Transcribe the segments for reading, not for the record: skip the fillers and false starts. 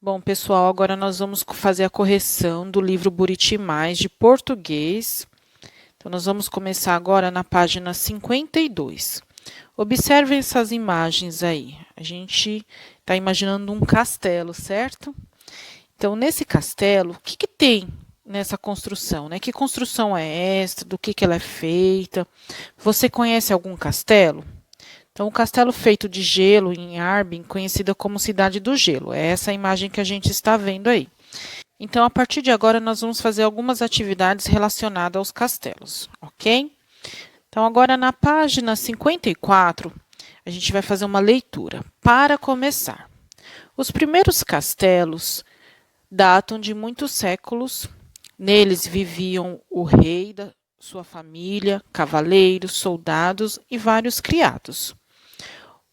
Bom, pessoal, agora nós vamos fazer a correção do livro Buriti Mais de português. Então, nós vamos começar agora na página 52. Observem essas imagens aí. A gente está imaginando um castelo, certo? Então, nesse castelo, o que tem nessa construção, né? Que construção é esta? Do que ela é feita? Você conhece algum castelo? Então, o castelo feito de gelo em Harbin, conhecida como Cidade do Gelo. É essa a imagem que a gente está vendo aí. Então, a partir de agora, nós vamos fazer algumas atividades relacionadas aos castelos, ok? Então, agora na página 54, a gente vai fazer uma leitura. Para começar, os primeiros castelos datam de muitos séculos. Neles viviam o rei, sua família, cavaleiros, soldados e vários criados.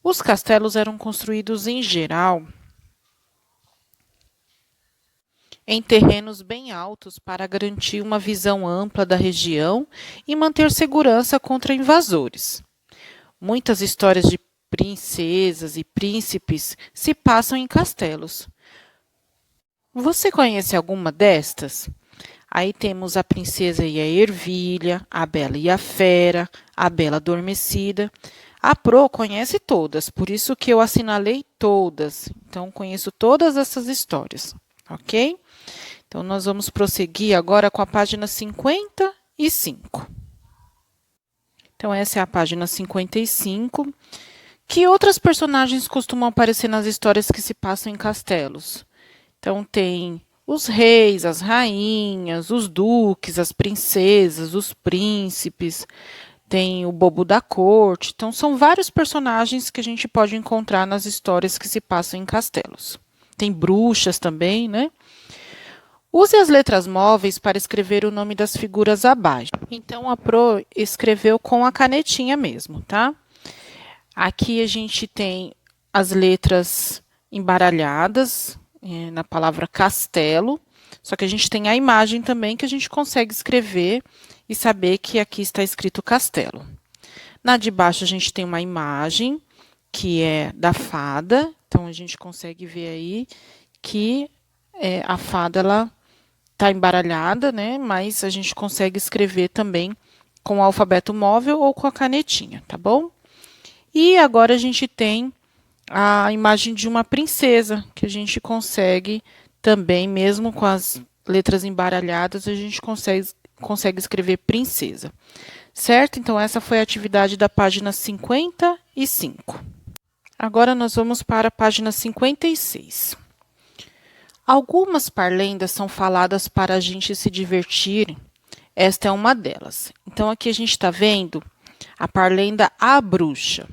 Os castelos eram construídos, em geral, em terrenos bem altos para garantir uma visão ampla da região e manter segurança contra invasores. Muitas histórias de princesas e príncipes se passam em castelos. Você conhece alguma destas? Aí temos a princesa e a ervilha, a bela e a fera, a bela adormecida. A Pro conhece todas, por isso que eu assinalei todas. Então, conheço todas essas histórias, ok? Então, nós vamos prosseguir agora com a página 55. Então, essa é a página 55. Que outras personagens costumam aparecer nas histórias que se passam em castelos? Então, tem os reis, as rainhas, os duques, as princesas, os príncipes, tem o bobo da corte. Então, são vários personagens que a gente pode encontrar nas histórias que se passam em castelos. Tem bruxas também, né? Use as letras móveis para escrever o nome das figuras abaixo. Então, a Pro escreveu com a canetinha mesmo, tá? Aqui a gente tem as letras embaralhadas, na palavra castelo, só que a gente tem a imagem também que a gente consegue escrever e saber que aqui está escrito castelo. Na de baixo a gente tem uma imagem que é da fada, então a gente consegue ver aí que a fada ela está embaralhada, né? Mas a gente consegue escrever também com o alfabeto móvel ou com a canetinha, tá bom? E agora a gente tem a imagem de uma princesa, que a gente consegue também, mesmo com as letras embaralhadas, a gente consegue escrever princesa. Certo? Então, essa foi a atividade da página 55. Agora, nós vamos para a página 56. Algumas parlendas são faladas para a gente se divertir. Esta é uma delas. Então, aqui a gente está vendo a parlenda A Bruxa.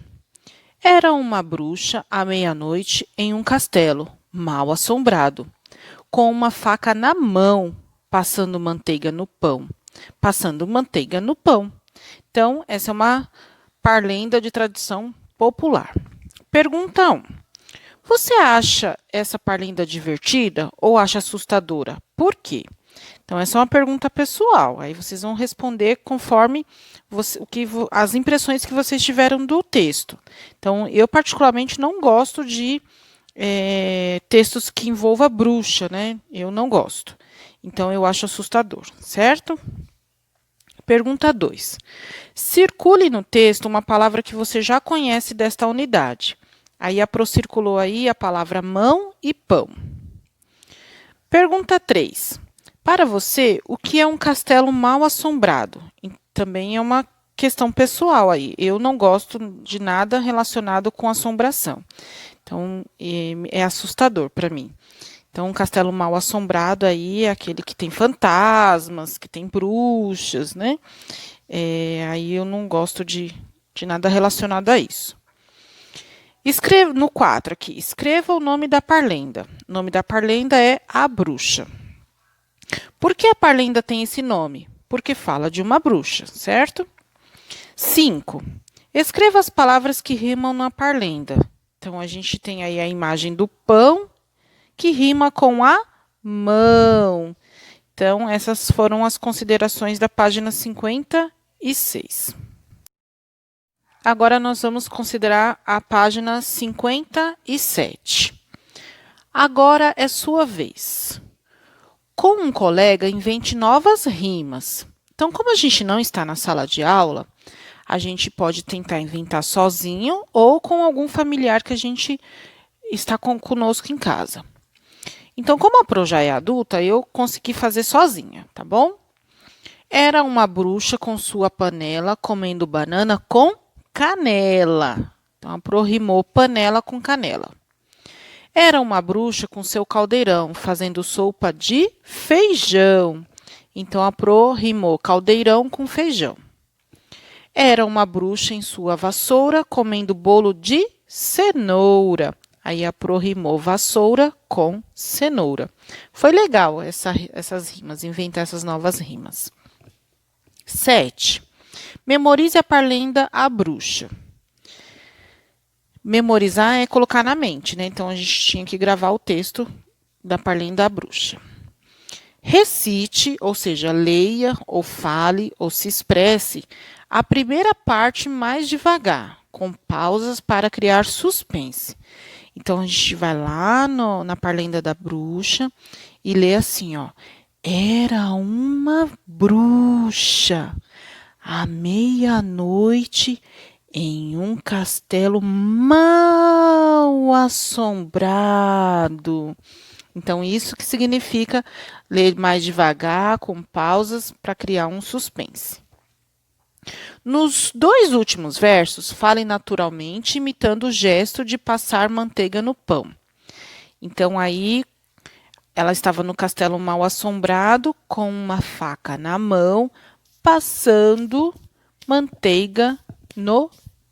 Era uma bruxa à meia-noite em um castelo, mal assombrado, com uma faca na mão, passando manteiga no pão. Passando manteiga no pão. Então, essa é uma parlenda de tradição popular. Pergunta 1. Você acha essa parlenda divertida ou acha assustadora? Por quê? Então, essa é uma pergunta pessoal. Aí vocês vão responder conforme as impressões que vocês tiveram do texto. Então, eu particularmente não gosto de textos que envolvam bruxa, né? Eu não gosto. Então, eu acho assustador, certo? Pergunta 2. Circule no texto uma palavra que você já conhece desta unidade. Aí a Pro circulou aí a palavra mão e pão. Pergunta 3. Para você, o que é um castelo mal assombrado? E também é uma questão pessoal aí. Eu não gosto de nada relacionado com assombração. Então, é assustador para mim. Então, um castelo mal assombrado aí é aquele que tem fantasmas, que tem bruxas, né? Aí eu não gosto de nada relacionado a isso. Escreva no 4 aqui, escreva o nome da parlenda. O nome da parlenda é A Bruxa. Por que a parlenda tem esse nome? Porque fala de uma bruxa, certo? 5. Escreva as palavras que rimam na parlenda. Então, a gente tem aí a imagem do pão, que rima com a mão. Então, essas foram as considerações da página 56. Agora, nós vamos considerar a página 57. Agora é sua vez. Com um colega, invente novas rimas. Então, como a gente não está na sala de aula, a gente pode tentar inventar sozinho ou com algum familiar que a gente está conosco em casa. Então, como a Pro já é adulta, eu consegui fazer sozinha, tá bom? Era uma bruxa com sua panela comendo banana com canela. Então, a Pro rimou panela com canela. Era uma bruxa com seu caldeirão fazendo sopa de feijão. Então, a Pro rimou caldeirão com feijão. Era uma bruxa em sua vassoura comendo bolo de cenoura. Aí a Pro rimou vassoura com cenoura. Foi legal essas rimas, inventar essas novas rimas. 7. Memorize a parlenda A Bruxa. Memorizar é colocar na mente, né? Então, a gente tinha que gravar o texto da parlenda A Bruxa. Recite, ou seja, leia, ou fale, ou se expresse a primeira parte mais devagar, com pausas para criar suspense. Então, a gente vai lá na parlenda da bruxa e lê assim, ó. Era uma bruxa, à meia-noite, em um castelo mal assombrado. Então, isso que significa ler mais devagar, com pausas, para criar um suspense. Nos 2 últimos versos, falem naturalmente, imitando o gesto de passar manteiga no pão. Então, aí, ela estava no castelo mal assombrado, com uma faca na mão, passando manteiga no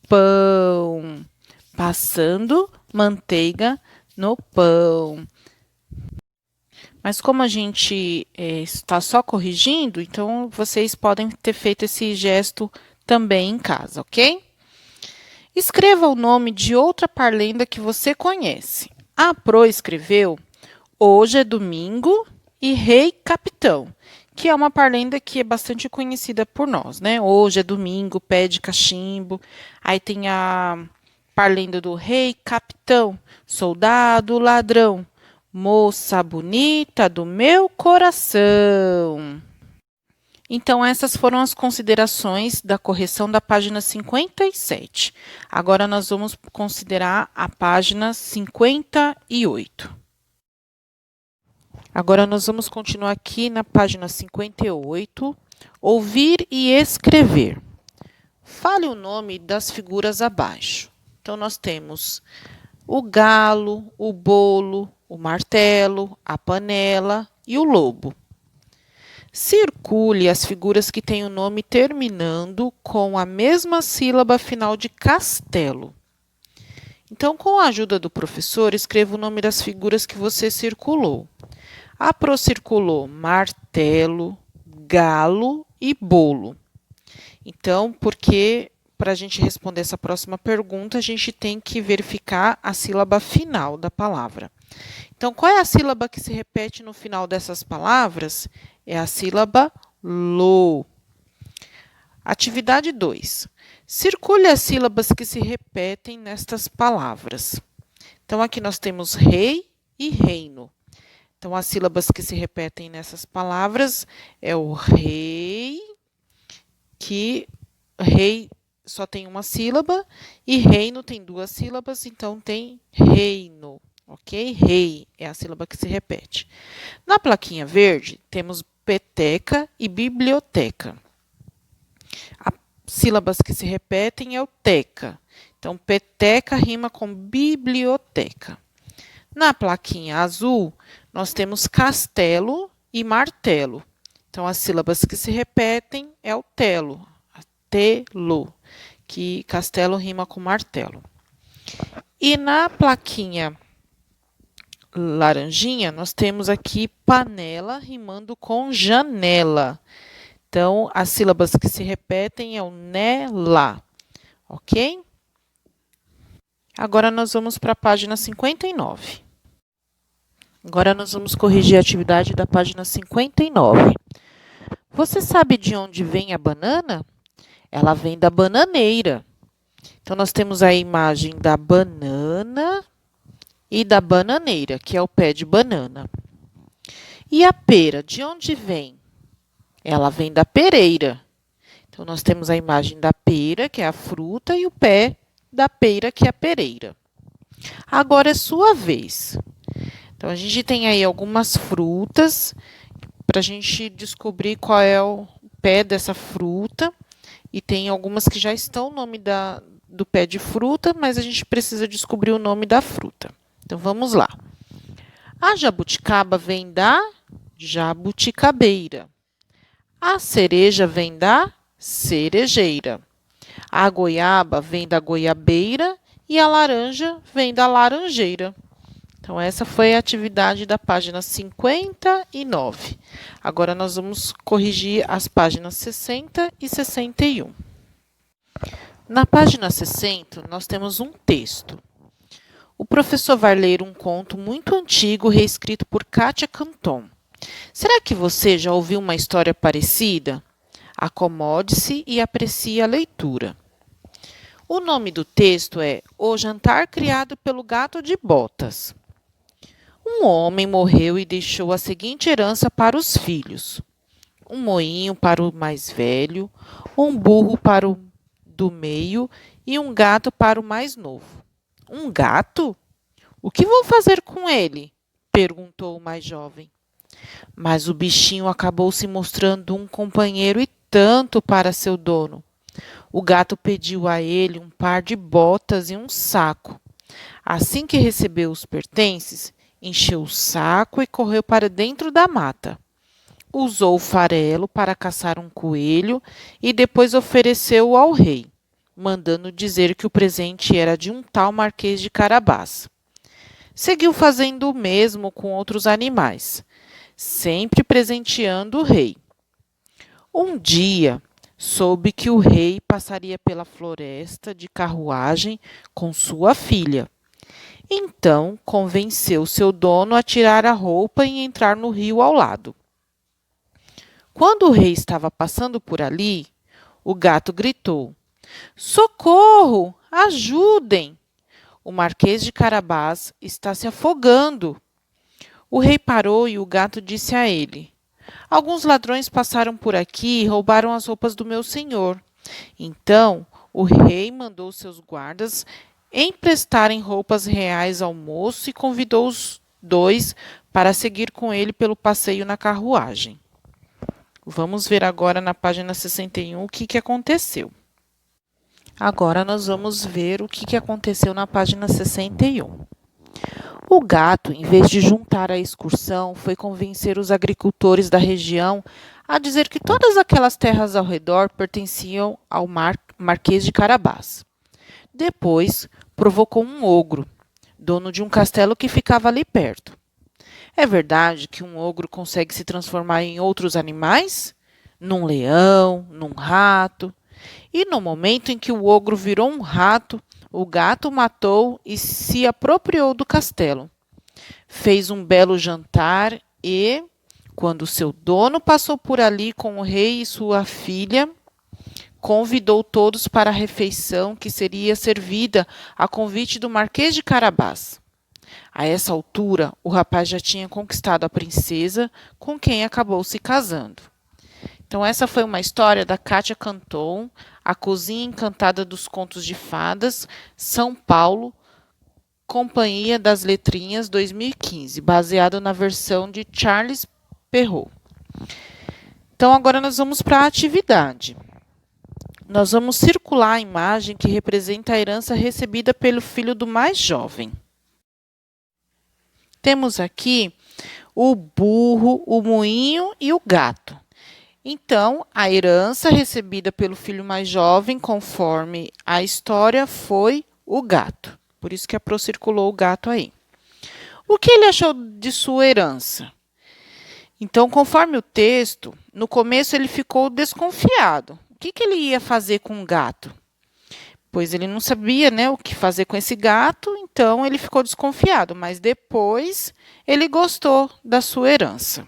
pão. Passando manteiga no pão. Mas como a gente está só corrigindo, então vocês podem ter feito esse gesto também em casa, ok? Escreva o nome de outra parlenda que você conhece. A Pro escreveu Hoje é Domingo e Rei Capitão, que é uma parlenda que é bastante conhecida por nós, né? Hoje é domingo, pé de cachimbo. Aí tem a parlenda do Rei Capitão, soldado ladrão, moça bonita do meu coração. Então, essas foram as considerações da correção da página 57. Agora, nós vamos considerar a página 58. Agora, nós vamos continuar aqui na página 58. Ouvir e escrever. Fale o nome das figuras abaixo. Então, nós temos o galo, o bolo, o martelo, a panela e o lobo. Circule as figuras que têm o nome terminando com a mesma sílaba final de castelo. Então, com a ajuda do professor, escreva o nome das figuras que você circulou. A Pro circulou martelo, galo e bolo. Então, porque para a gente responder essa próxima pergunta, a gente tem que verificar a sílaba final da palavra. Então, qual é a sílaba que se repete no final dessas palavras? É a sílaba lo. Atividade 2. Circule as sílabas que se repetem nestas palavras. Então, aqui nós temos rei e reino. Então, as sílabas que se repetem nessas palavras é o rei, que rei só tem uma sílaba, e reino tem 2 sílabas, então tem reino, ok? Rei é a sílaba que se repete. Na plaquinha verde, temos peteca e biblioteca. As sílabas que se repetem é o teca. Então, peteca rima com biblioteca. Na plaquinha azul, nós temos castelo e martelo. Então, as sílabas que se repetem é o telo, telo, que castelo rima com martelo. E na plaquinha laranjinha, nós temos aqui panela rimando com janela. Então, as sílabas que se repetem é o nela, ok? Agora, nós vamos para a página 59. Agora, nós vamos corrigir a atividade da página 59. Você sabe de onde vem a banana? Ela vem da bananeira. Então, nós temos a imagem da banana e da bananeira, que é o pé de banana. E a pera, de onde vem? Ela vem da pereira. Então, nós temos a imagem da pera, que é a fruta, e o pé da pera, que é a pereira. Agora é sua vez. Então, a gente tem aí algumas frutas para a gente descobrir qual é o pé dessa fruta. E tem algumas que já estão no nome do pé de fruta, mas a gente precisa descobrir o nome da fruta. Então, vamos lá. A jabuticaba vem da jabuticabeira. A cereja vem da cerejeira. A goiaba vem da goiabeira e a laranja vem da laranjeira. Então, essa foi a atividade da página 59. Agora, nós vamos corrigir as páginas 60 e 61. Na página 60, nós temos um texto. O professor vai ler um conto muito antigo, reescrito por Kátia Canton. Será que você já ouviu uma história parecida? Acomode-se e aprecie a leitura. O nome do texto é O Jantar Criado pelo Gato de Botas. Um homem morreu e deixou a seguinte herança para os filhos: um moinho para o mais velho, um burro para o do meio e um gato para o mais novo. Um gato? O que vou fazer com ele? Perguntou o mais jovem. Mas o bichinho acabou se mostrando um companheiro e tanto para seu dono. O gato pediu a ele um par de botas e um saco. Assim que recebeu os pertences, encheu o saco e correu para dentro da mata. Usou o farelo para caçar um coelho e depois ofereceu-o ao rei, mandando dizer que o presente era de um tal Marquês de Carabás. Seguiu fazendo o mesmo com outros animais, sempre presenteando o rei. Um dia, soube que o rei passaria pela floresta de carruagem com sua filha. Então, convenceu seu dono a tirar a roupa e entrar no rio ao lado. Quando o rei estava passando por ali, o gato gritou: Socorro! Ajudem! O Marquês de Carabás está se afogando. O rei parou e o gato disse a ele: Alguns ladrões passaram por aqui e roubaram as roupas do meu senhor. Então, o rei mandou seus guardas emprestarem roupas reais ao moço e convidou os dois para seguir com ele pelo passeio na carruagem. Vamos ver agora na página 61 o que aconteceu. Agora nós vamos ver o que aconteceu na página 61. O gato, em vez de juntar a excursão, foi convencer os agricultores da região a dizer que todas aquelas terras ao redor pertenciam ao Marquês de Carabás. Depois, provocou um ogro, dono de um castelo que ficava ali perto. É verdade que um ogro consegue se transformar em outros animais? Num leão, num rato. E no momento em que o ogro virou um rato, o gato o matou e se apropriou do castelo. Fez um belo jantar e, quando seu dono passou por ali com o rei e sua filha, convidou todos para a refeição que seria servida a convite do Marquês de Carabás. A essa altura, o rapaz já tinha conquistado a princesa, com quem acabou se casando. Então, essa foi uma história da Kátia Canton, A Cozinha Encantada dos Contos de Fadas, São Paulo, Companhia das Letrinhas 2015, baseado na versão de Charles Perrault. Então, agora nós vamos para a atividade. Nós vamos circular a imagem que representa a herança recebida pelo filho do mais jovem. Temos aqui o burro, o moinho e o gato. Então, a herança recebida pelo filho mais jovem, conforme a história, foi o gato. Por isso que a Pro circulou o gato aí. O que ele achou de sua herança? Então, conforme o texto, no começo ele ficou desconfiado. O que ele ia fazer com o gato? Pois ele não sabia, né, o que fazer com esse gato, então ele ficou desconfiado. Mas depois ele gostou da sua herança.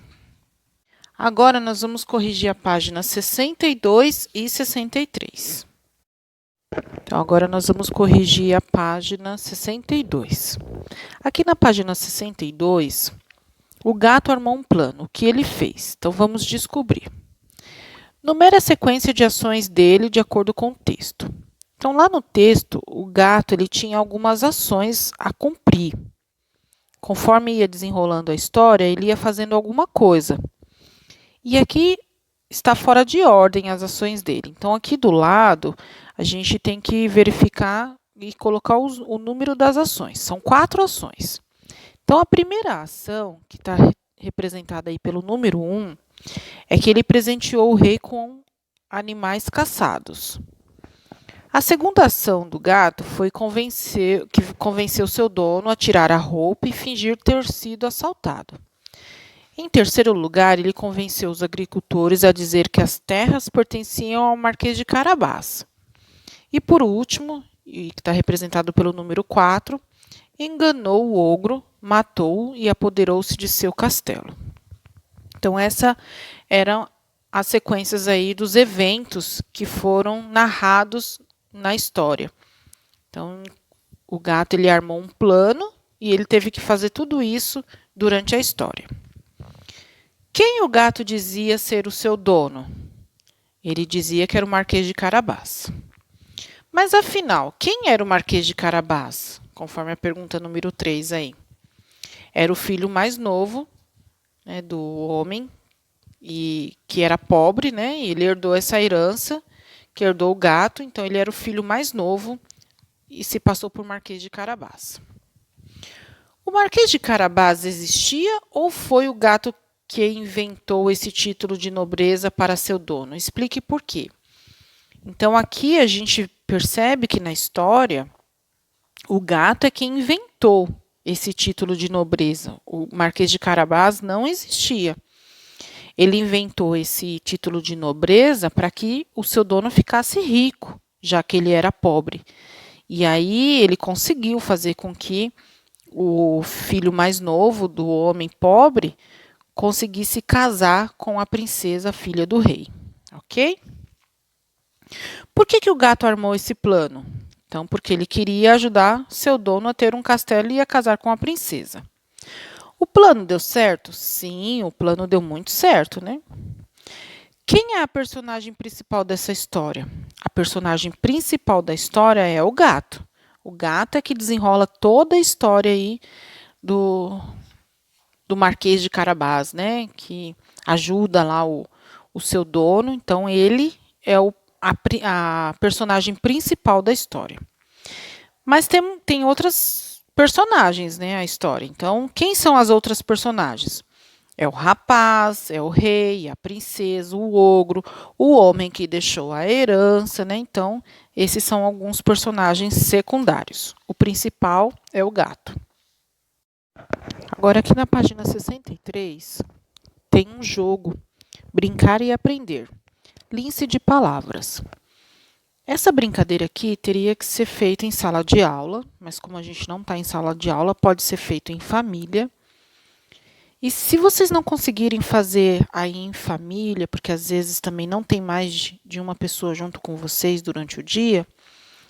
Agora nós vamos corrigir a página 62 e 63. Então, agora nós vamos corrigir a página 62. Aqui na página 62, o gato armou um plano. O que ele fez? Então, vamos descobrir. Numere a sequência de ações dele de acordo com o texto. Então, lá no texto, o gato ele tinha algumas ações a cumprir. Conforme ia desenrolando a história, ele ia fazendo alguma coisa. E aqui está fora de ordem as ações dele. Então, aqui do lado, a gente tem que verificar e colocar o número das ações. São 4 ações. Então, a primeira ação, que está representada aí pelo número 1, é que ele presenteou o rei com animais caçados. A segunda ação do gato foi convencer o seu dono a tirar a roupa e fingir ter sido assaltado. Em terceiro lugar, ele convenceu os agricultores a dizer que as terras pertenciam ao Marquês de Carabás. E por último, e que está representado pelo número 4, enganou o ogro, matou-o e apoderou-se de seu castelo. Então, essas eram as sequências aí dos eventos que foram narrados na história. Então, o gato ele armou um plano e ele teve que fazer tudo isso durante a história. Quem o gato dizia ser o seu dono? Ele dizia que era o Marquês de Carabás. Mas afinal, quem era o Marquês de Carabás? Conforme a pergunta número 3 aí. Era o filho mais novo, né, do homem, e que era pobre, né? E ele herdou essa herança, que herdou o gato, então ele era o filho mais novo e se passou por Marquês de Carabás. O Marquês de Carabás existia ou foi o gato que inventou esse título de nobreza para seu dono? Explique por quê. Então, aqui a gente percebe que na história, o gato é quem inventou esse título de nobreza. O Marquês de Carabás não existia. Ele inventou esse título de nobreza para que o seu dono ficasse rico, já que ele era pobre. E aí ele conseguiu fazer com que o filho mais novo do homem pobre conseguisse casar com a princesa, filha do rei. Ok? Por que o gato armou esse plano? Então, porque ele queria ajudar seu dono a ter um castelo e a casar com a princesa. O plano deu certo? Sim, o plano deu muito certo, né? Quem é a personagem principal dessa história? A personagem principal da história é o gato. O gato é que desenrola toda a história aí do Marquês de Carabás, né? Que ajuda lá o seu dono. Então, ele é a personagem principal da história. Mas tem outras personagens, né? A história. Então, quem são as outras personagens? É o rapaz, é o rei, a princesa, o ogro, o homem que deixou a herança, né? Então, esses são alguns personagens secundários. O principal é o gato. Agora, aqui na página 63, tem um jogo, Brincar e Aprender. Lince de palavras. Essa brincadeira aqui teria que ser feita em sala de aula, mas como a gente não está em sala de aula, pode ser feito em família. E se vocês não conseguirem fazer aí em família, porque às vezes também não tem mais de uma pessoa junto com vocês durante o dia,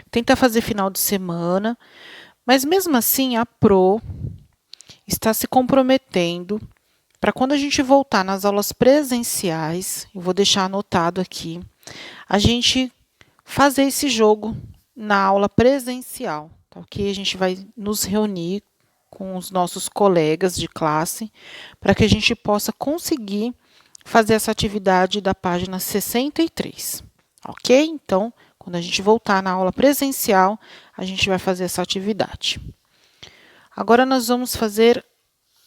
tenta fazer final de semana. Mas mesmo assim, a Pro está se comprometendo para quando a gente voltar nas aulas presenciais, eu vou deixar anotado aqui, a gente fazer esse jogo na aula presencial, tá ok? A gente vai nos reunir com os nossos colegas de classe para que a gente possa conseguir fazer essa atividade da página 63, ok? Então, quando a gente voltar na aula presencial, a gente vai fazer essa atividade. Agora, nós vamos fazer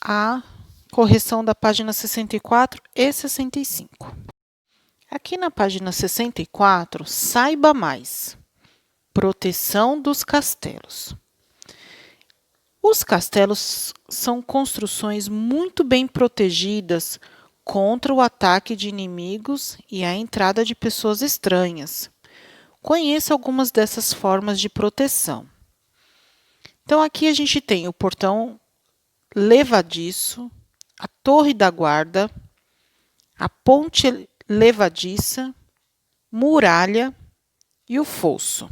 a correção da página 64 e 65. Aqui na página 64, saiba mais. Proteção dos castelos. Os castelos são construções muito bem protegidas contra o ataque de inimigos e a entrada de pessoas estranhas. Conheça algumas dessas formas de proteção. Então, aqui a gente tem o portão levadiço, a torre da guarda, a ponte levadiça, muralha e o fosso.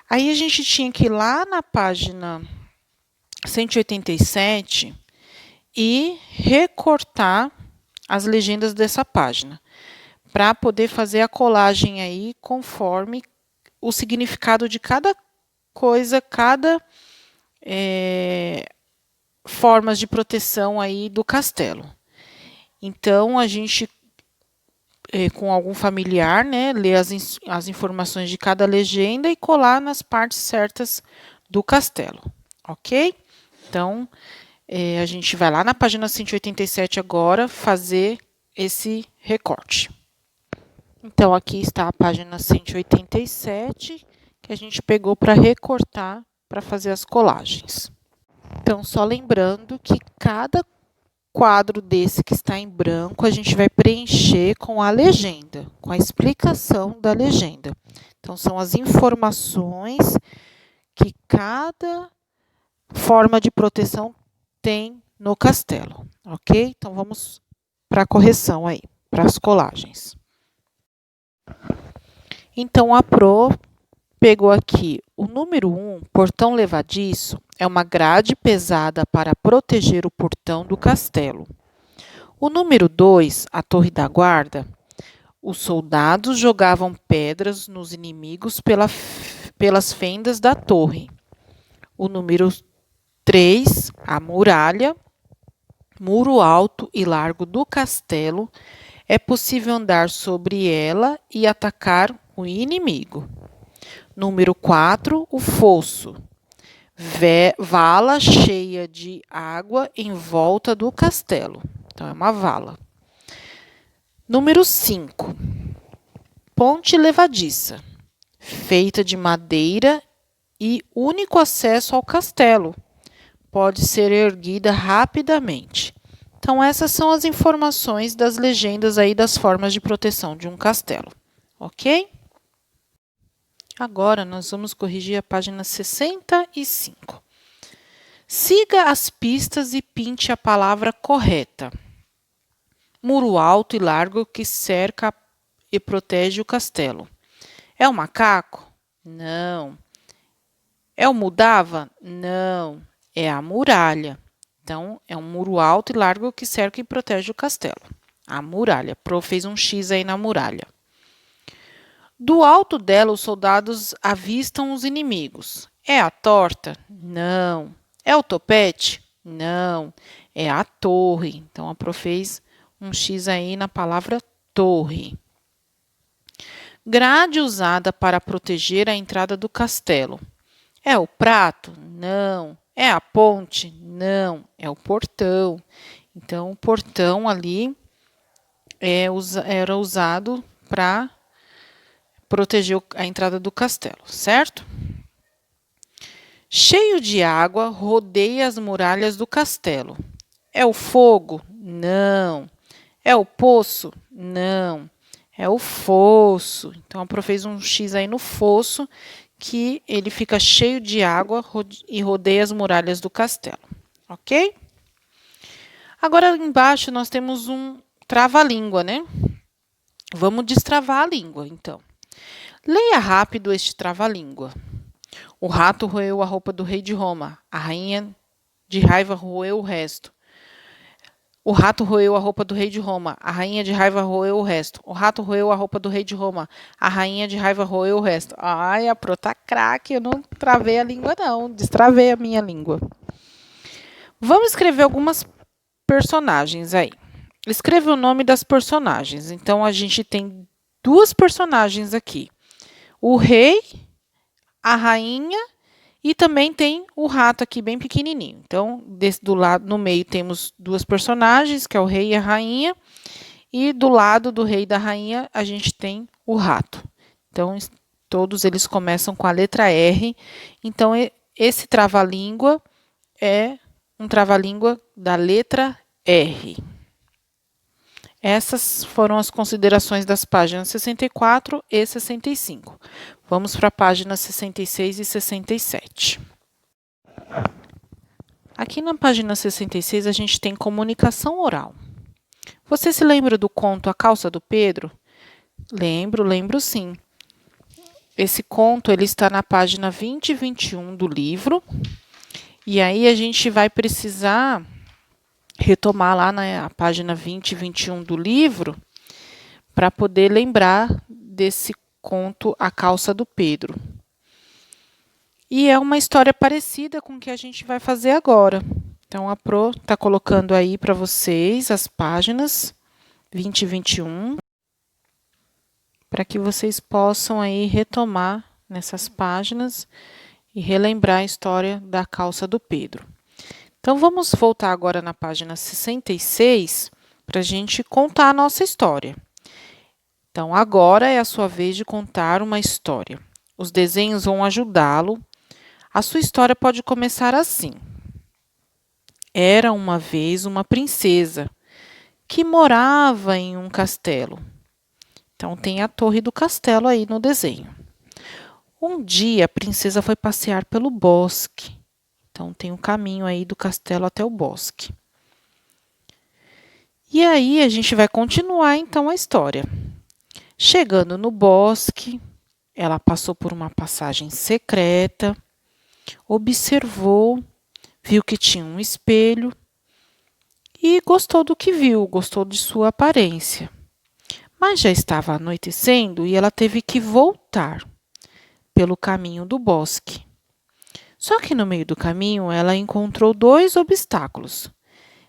Aí a gente tinha que ir lá na página 187 e recortar as legendas dessa página, para poder fazer a colagem aí conforme o significado de cada coisa, cada formas de proteção aí do castelo. Então, a gente, com algum familiar, né, lê as informações de cada legenda e colar nas partes certas do castelo, ok? Então, a gente vai lá na página 187 agora fazer esse recorte. Então, aqui está a página 187, que a gente pegou para recortar, para fazer as colagens. Então, só lembrando que cada quadro desse que está em branco, a gente vai preencher com a legenda, com a explicação da legenda. Então, são as informações que cada forma de proteção tem no castelo, ok? Então, vamos para a correção aí, para as colagens. Então, a Pro pegou aqui o número 1, portão levadiço, é uma grade pesada para proteger o portão do castelo. O número 2, a torre da guarda, os soldados jogavam pedras nos inimigos pelas fendas da torre. O número 3, a muralha, muro alto e largo do castelo, é possível andar sobre ela e atacar o inimigo. Número 4, o fosso. Vala cheia de água em volta do castelo. Então, é uma vala. Número 5, ponte levadiça. Feita de madeira e único acesso ao castelo. Pode ser erguida rapidamente. Então, essas são as informações das legendas aí das formas de proteção de um castelo. Ok? Agora, nós vamos corrigir a página 65. Siga as pistas e pinte a palavra correta. Muro alto e largo que cerca e protege o castelo. É o macaco? Não. É o Mudava? Não. É a muralha. Então, é um muro alto e largo que cerca e protege o castelo. A muralha. Pro fez um X aí na muralha. Do alto dela, os soldados avistam os inimigos. É a torta? Não. É o topete? Não. É a torre. Então, a Pro fez um X aí na palavra torre. Grade usada para proteger a entrada do castelo. É o prato? Não. É a ponte? Não. É o portão. Então, o portão ali era usado para proteger a entrada do castelo, certo? Cheio de água, rodeia as muralhas do castelo. É o fogo? Não. É o poço? Não. É o fosso. Então, a Pro fez um X aí no fosso, que ele fica cheio de água e rodeia as muralhas do castelo. Ok? Agora, embaixo, nós temos um trava-língua, né? Vamos destravar a língua, então. Leia rápido este trava-língua. O rato roeu a roupa do rei de Roma. A rainha de raiva roeu o resto. O rato roeu a roupa do rei de Roma. A rainha de raiva roeu o resto. O rato roeu a roupa do rei de Roma. A rainha de raiva roeu o resto. Ai, a Pro tá craque. Eu não travei a língua, não. Destravei a minha língua. Vamos escrever algumas personagens aí. Escreva o nome das personagens. Então, a gente tem duas personagens aqui. O rei, a rainha e também tem o rato aqui bem pequenininho. Então, do lado, no meio temos duas personagens, que é o rei e a rainha. E do lado do rei e da rainha, a gente tem o rato. Então, todos eles começam com a letra R. Então, esse trava-língua é um trava-língua da letra R. Essas foram as considerações das páginas 64 e 65. Vamos para a página 66 e 67. Aqui na página 66 a gente tem comunicação oral. Você se lembra do conto A Calça do Pedro? Lembro sim. Esse conto ele está na página 20 e 21 do livro. E aí a gente vai precisar retomar lá na página 20 e 21 do livro para poder lembrar desse conto A Calça do Pedro. E é uma história parecida com o que a gente vai fazer agora. Então, a Pro está colocando aí para vocês as páginas 20 e 21, para que vocês possam aí retomar nessas páginas e relembrar a história da calça do Pedro. Então, vamos voltar agora na página 66 para a gente contar a nossa história. Então, agora é a sua vez de contar uma história. Os desenhos vão ajudá-lo. A sua história pode começar assim. Era uma vez uma princesa que morava em um castelo. Então, tem a torre do castelo aí no desenho. Um dia, a princesa foi passear pelo bosque. Então, tem um caminho aí do castelo até o bosque. E aí, a gente vai continuar, então, a história. Chegando no bosque, ela passou por uma passagem secreta, observou, viu que tinha um espelho e gostou do que viu, gostou de sua aparência. Mas já estava anoitecendo e ela teve que voltar pelo caminho do bosque. Só que no meio do caminho ela encontrou dois obstáculos,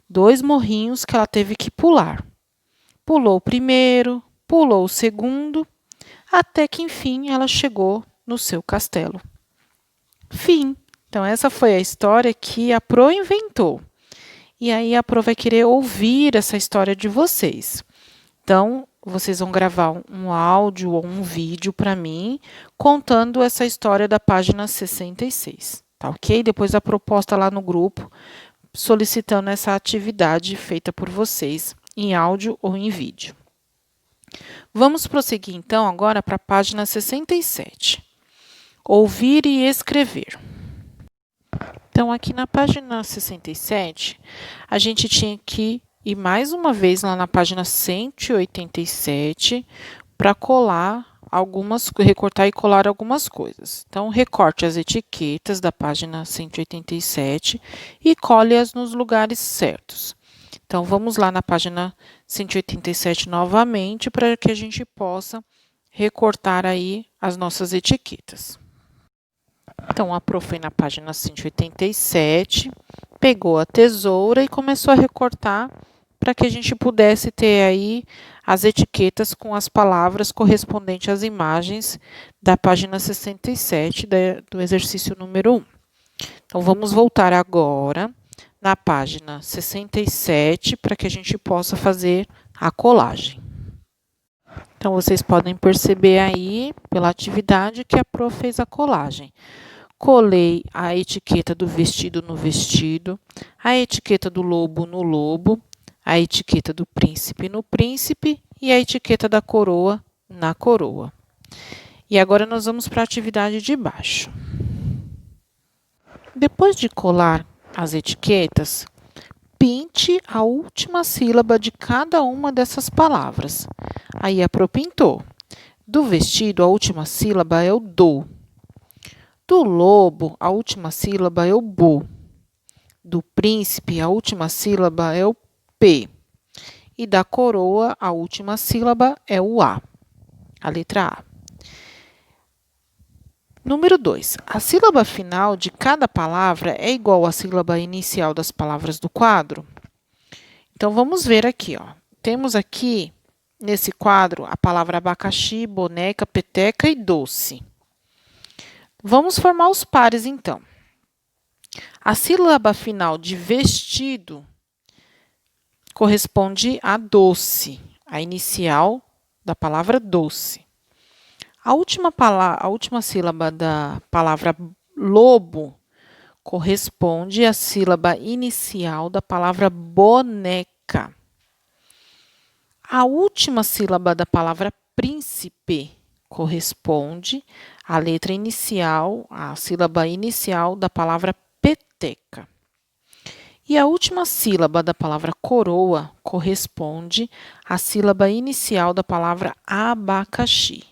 dois morrinhos que ela teve que pular. Pulou o primeiro, pulou o segundo, até que enfim ela chegou no seu castelo. Fim. Então essa foi a história que a Pro inventou. E aí a Pro vai querer ouvir essa história de vocês. Então, vocês vão gravar um áudio ou um vídeo para mim contando essa história da página 66, tá ok? Depois a proposta lá no grupo solicitando essa atividade feita por vocês em áudio ou em vídeo. Vamos prosseguir então agora para a página 67. Ouvir e escrever. Então, aqui na página 67, a gente tinha que ir mais uma vez lá na página 187 para recortar e colar algumas coisas. Então, recorte as etiquetas da página 187 e cole-as nos lugares certos. Então, vamos lá na página 187 novamente para que a gente possa recortar aí as nossas etiquetas. Então, a Pro foi na página 187, pegou a tesoura e começou a recortar para que a gente pudesse ter aí as etiquetas com as palavras correspondentes às imagens da página 67 do exercício número 1. Então, vamos voltar agora na página 67 para que a gente possa fazer a colagem. Então, vocês podem perceber aí, pela atividade, que a Pro fez a colagem. Colei a etiqueta do vestido no vestido, a etiqueta do lobo no lobo, a etiqueta do príncipe no príncipe e a etiqueta da coroa na coroa. E agora nós vamos para a atividade de baixo. Depois de colar as etiquetas, pinte a última sílaba de cada uma dessas palavras. Aí a Pro pintou. Do vestido, a última sílaba é o do. Do lobo, a última sílaba é o bo. Do príncipe, a última sílaba é o p. E da coroa, a última sílaba é o a letra A. Número 2. A sílaba final de cada palavra é igual à sílaba inicial das palavras do quadro? Então, vamos ver aqui, ó. Temos aqui, nesse quadro, a palavra abacaxi, boneca, peteca e doce. Vamos formar os pares, então. A sílaba final de vestido corresponde a doce, a inicial da palavra doce. A última sílaba da palavra lobo corresponde à sílaba inicial da palavra boneca. A última sílaba da palavra príncipe corresponde à letra inicial, à sílaba inicial da palavra peteca. E a última sílaba da palavra coroa corresponde à sílaba inicial da palavra abacaxi.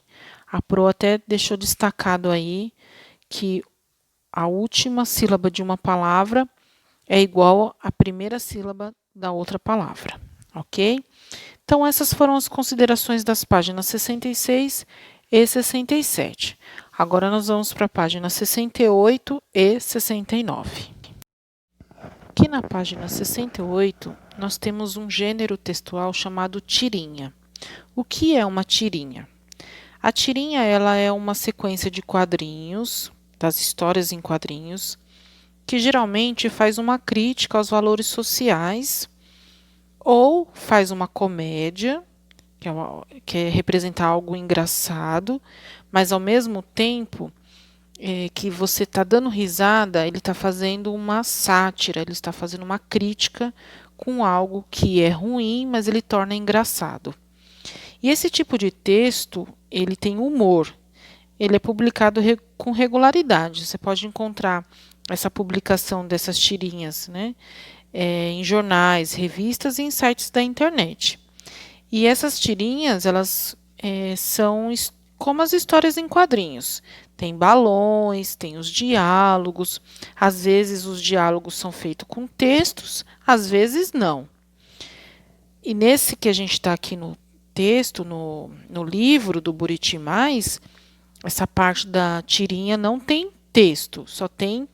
A Pro até deixou destacado aí que a última sílaba de uma palavra é igual à primeira sílaba da outra palavra, ok? Então, essas foram as considerações das páginas 66 e 67. Agora, nós vamos para a página 68 e 69. Aqui na página 68, nós temos um gênero textual chamado tirinha. O que é uma tirinha? A tirinha ela é uma sequência de quadrinhos, das histórias em quadrinhos, que geralmente faz uma crítica aos valores sociais ou faz uma comédia, que é representar algo engraçado, mas ao mesmo tempo que você está dando risada, ele está fazendo uma sátira, ele está fazendo uma crítica com algo que é ruim, mas ele torna engraçado. E esse tipo de texto, ele tem humor. Ele é publicado com regularidade. Você pode encontrar essa publicação dessas tirinhas, né, em jornais, revistas e em sites da internet. E essas tirinhas, elas são como as histórias em quadrinhos. Tem balões, tem os diálogos. Às vezes os diálogos são feitos com textos, às vezes não. E nesse que a gente está aqui no texto, no livro do Buriti Mais, essa parte da tirinha não tem texto, só tem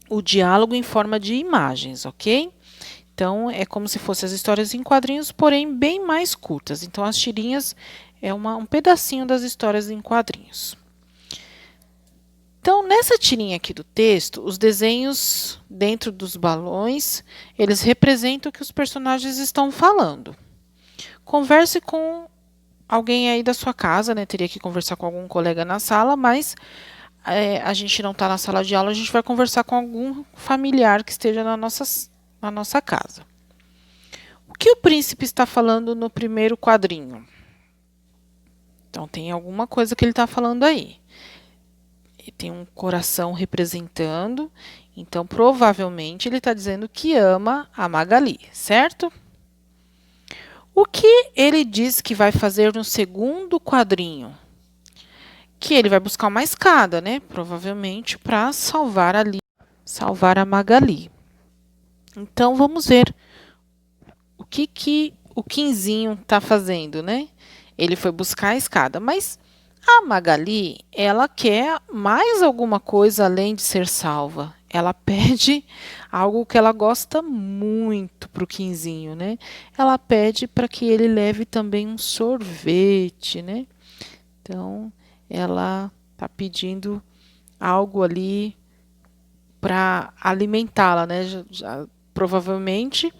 o diálogo em forma de imagens, ok? Então, é como se fossem as histórias em quadrinhos, porém bem mais curtas. Então, as tirinhas é um pedacinho das histórias em quadrinhos. Então, nessa tirinha aqui do texto, os desenhos dentro dos balões, eles representam o que os personagens estão falando. Converse com alguém aí da sua casa, né? Teria que conversar com algum colega na sala, mas a gente não está na sala de aula, a gente vai conversar com algum familiar que esteja na nossa casa. O que o príncipe está falando no primeiro quadrinho? Então, tem alguma coisa que ele está falando aí. Tem um coração representando, então provavelmente ele está dizendo que ama a Magali, certo? O que ele diz que vai fazer no segundo quadrinho? Que ele vai buscar uma escada, né? Provavelmente para salvar a Magali. Então vamos ver o que o Quinzinho está fazendo, né? Ele foi buscar a escada, mas a Magali, ela quer mais alguma coisa além de ser salva. Ela pede algo que ela gosta muito para o Quinzinho, né? Ela pede para que ele leve também um sorvete, né? Então, ela está pedindo algo ali para alimentá-la, né? Provavelmente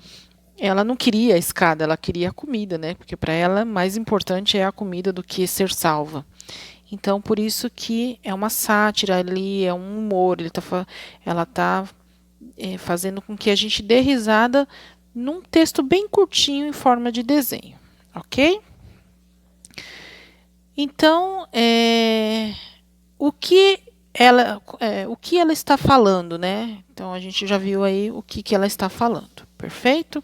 ela não queria a escada, ela queria a comida, né? Porque para ela mais importante é a comida do que ser salva. Então, por isso que é uma sátira ali, é um humor. Ela está fazendo com que a gente dê risada num texto bem curtinho em forma de desenho, ok? Então, o que ela está falando, né? Então, a gente já viu aí o que ela está falando, perfeito?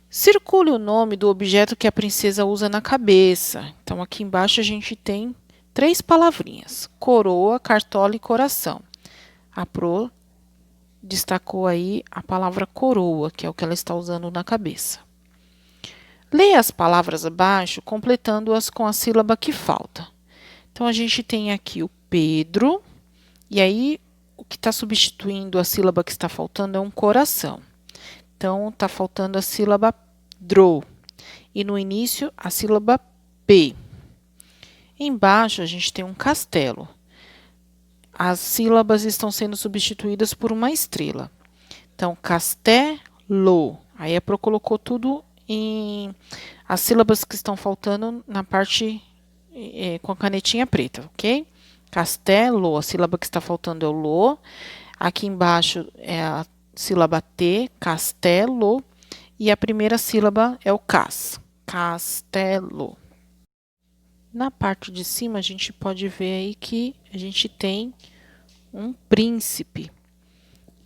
Circule o nome do objeto que a princesa usa na cabeça. Então, aqui embaixo a gente tem 3 palavrinhas: coroa, cartola e coração. A Pro destacou aí a palavra coroa, que é o que ela está usando na cabeça. Leia as palavras abaixo, completando-as com a sílaba que falta. Então, a gente tem aqui o Pedro, e aí o que está substituindo a sílaba que está faltando é um coração. Então, está faltando a sílaba dro. E no início, a sílaba p. Embaixo, a gente tem um castelo. As sílabas estão sendo substituídas por uma estrela. Então, castelo. Aí a Pro colocou tudo em as sílabas que estão faltando na parte com a canetinha preta, ok? Castelo, a sílaba que está faltando é o lo. Aqui embaixo é a sílaba T, castelo, e a primeira sílaba é o cas, castelo. Na parte de cima, a gente pode ver aí que a gente tem um príncipe.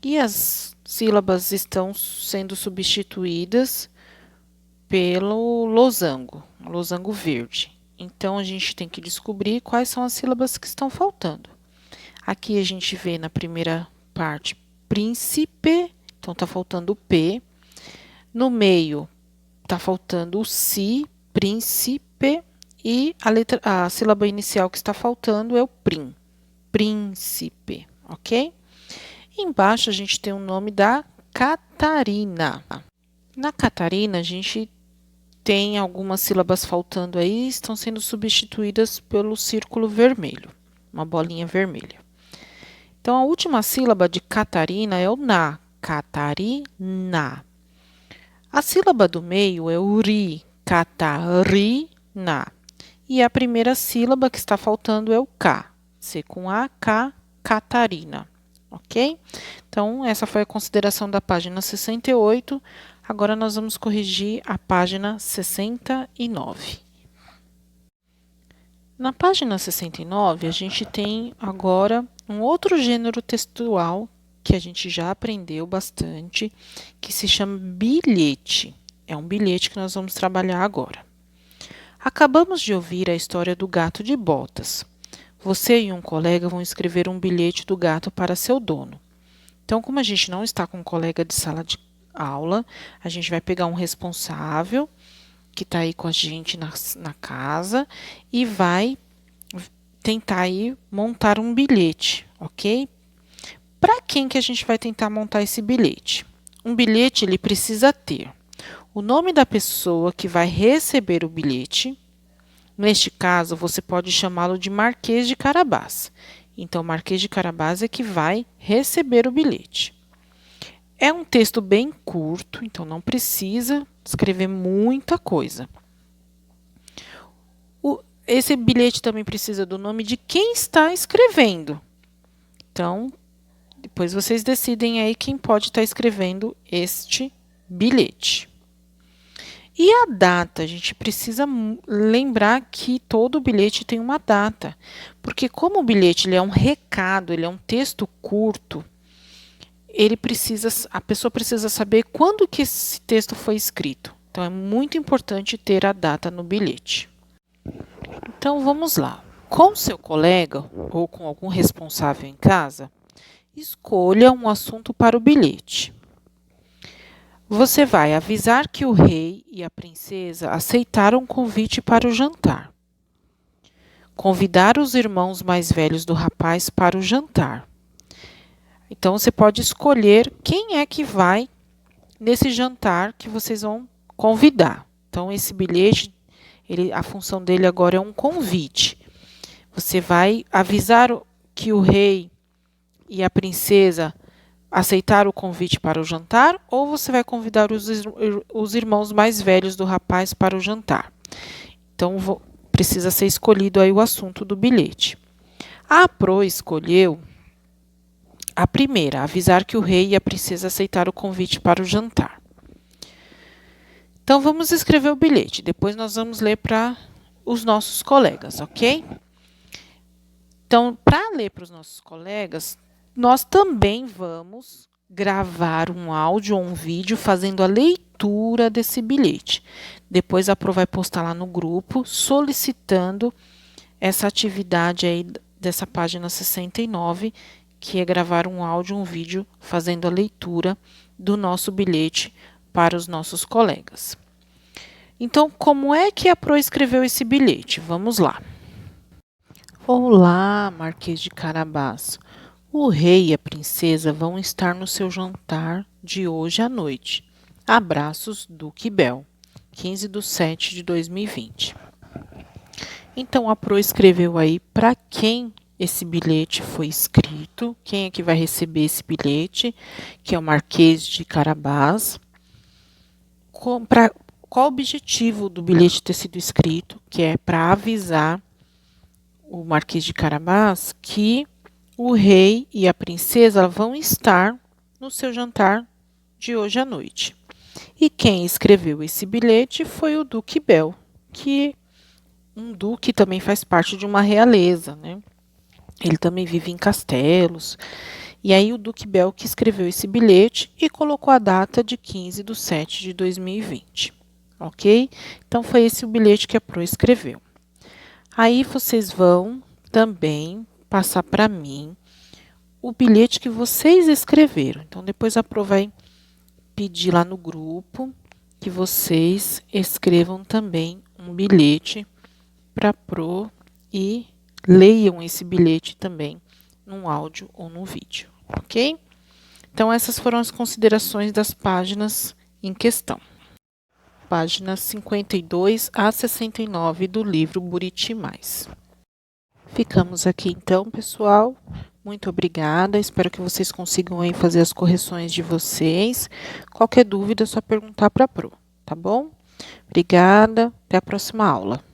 E as sílabas estão sendo substituídas pelo losango verde. Então, a gente tem que descobrir quais são as sílabas que estão faltando. Aqui a gente vê na primeira parte príncipe, então tá faltando o P. No meio tá faltando o si, príncipe, e a sílaba inicial que está faltando é o prim, príncipe, ok? Embaixo a gente tem o nome da Catarina. Na Catarina a gente tem algumas sílabas faltando aí, estão sendo substituídas pelo círculo vermelho, uma bolinha vermelha. Então, a última sílaba de Catarina é o na, Catarina. A sílaba do meio é o ri, Catarina. E a primeira sílaba que está faltando é o K, C com A, K, Catarina. Ok? Então, essa foi a consideração da página 68. Agora, nós vamos corrigir a página 69. Na página 69, a gente tem agora um outro gênero textual que a gente já aprendeu bastante, que se chama bilhete. É um bilhete que nós vamos trabalhar agora. Acabamos de ouvir a história do gato de botas. Você e um colega vão escrever um bilhete do gato para seu dono. Então, como a gente não está com um colega de sala de aula, a gente vai pegar um responsável que está aí com a gente na casa e vai tentar aí montar um bilhete, ok? Para quem que a gente vai tentar montar esse bilhete? Um bilhete, ele precisa ter o nome da pessoa que vai receber o bilhete. Neste caso, você pode chamá-lo de Marquês de Carabás. Então, Marquês de Carabás é que vai receber o bilhete. É um texto bem curto, então não precisa escrever muita coisa. Esse bilhete também precisa do nome de quem está escrevendo. Então, depois vocês decidem aí quem pode estar escrevendo este bilhete. E a data? A gente precisa lembrar que todo bilhete tem uma data. Porque como o bilhete ele é um recado, ele é um texto curto, a pessoa precisa saber quando que esse texto foi escrito. Então, é muito importante ter a data no bilhete. Então, vamos lá. Com seu colega ou com algum responsável em casa, escolha um assunto para o bilhete. Você vai avisar que o rei e a princesa aceitaram o convite para o jantar. Convidar os irmãos mais velhos do rapaz para o jantar. Então, você pode escolher quem é que vai nesse jantar que vocês vão convidar. Então, esse bilhete, a função dele agora é um convite. Você vai avisar que o rei e a princesa aceitaram o convite para o jantar, ou você vai convidar os irmãos mais velhos do rapaz para o jantar. Então, precisa ser escolhido aí o assunto do bilhete. A Pro escolheu a primeira, avisar que o rei e a princesa aceitaram o convite para o jantar. Então, vamos escrever o bilhete. Depois, nós vamos ler para os nossos colegas, ok? Então, para ler para os nossos colegas, nós também vamos gravar um áudio ou um vídeo fazendo a leitura desse bilhete. Depois, a Pro vai postar lá no grupo, solicitando essa atividade aí dessa página 69, que é gravar um áudio, um vídeo, fazendo a leitura do nosso bilhete para os nossos colegas. Então, como é que a Pro escreveu esse bilhete? Vamos lá. Olá, Marquês de Carabás. O rei e a princesa vão estar no seu jantar de hoje à noite. Abraços, Duque Bel, 15/7/2020. Então, a Pro escreveu aí para quem esse bilhete foi escrito, quem é que vai receber esse bilhete, que é o Marquês de Carabás. Qual o objetivo do bilhete ter sido escrito, que é para avisar o Marquês de Carabás que o rei e a princesa vão estar no seu jantar de hoje à noite. E quem escreveu esse bilhete foi o Duque Bel, que um duque também faz parte de uma realeza, né? Ele também vive em castelos. E aí o Duque Bel que escreveu esse bilhete e colocou a data de 15/7/2020. Ok? Então, foi esse o bilhete que a Pro escreveu. Aí vocês vão também passar para mim o bilhete que vocês escreveram. Então, depois a Pro vai pedir lá no grupo que vocês escrevam também um bilhete para a Pro e leiam esse bilhete também num áudio ou num vídeo, ok? Então, essas foram as considerações das páginas em questão. Páginas 52 a 69 do livro Buriti Mais. Ficamos aqui então, pessoal. Muito obrigada. Espero que vocês consigam aí fazer as correções de vocês. Qualquer dúvida é só perguntar para a Pro, tá bom? Obrigada. Até a próxima aula.